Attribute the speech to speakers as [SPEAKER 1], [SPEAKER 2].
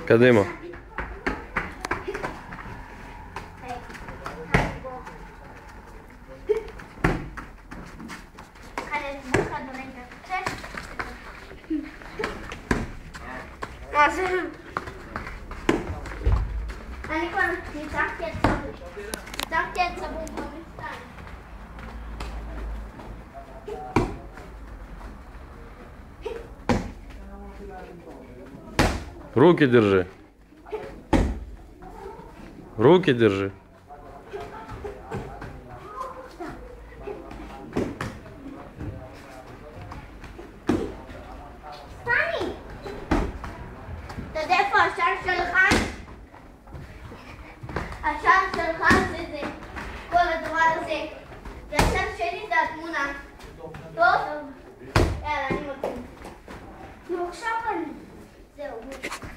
[SPEAKER 1] קדימה.
[SPEAKER 2] אני כבר ניצחתי את סבון במסתיים.
[SPEAKER 1] Руки держи. Руки держи.
[SPEAKER 2] סני! אתה יודע איפה השער שלך? השער שלך זה כל הדבר הזה. והשער שלי זה התמונה. טוב? יאללה, אני מתחיל. נו, עכשיו אני... זהו.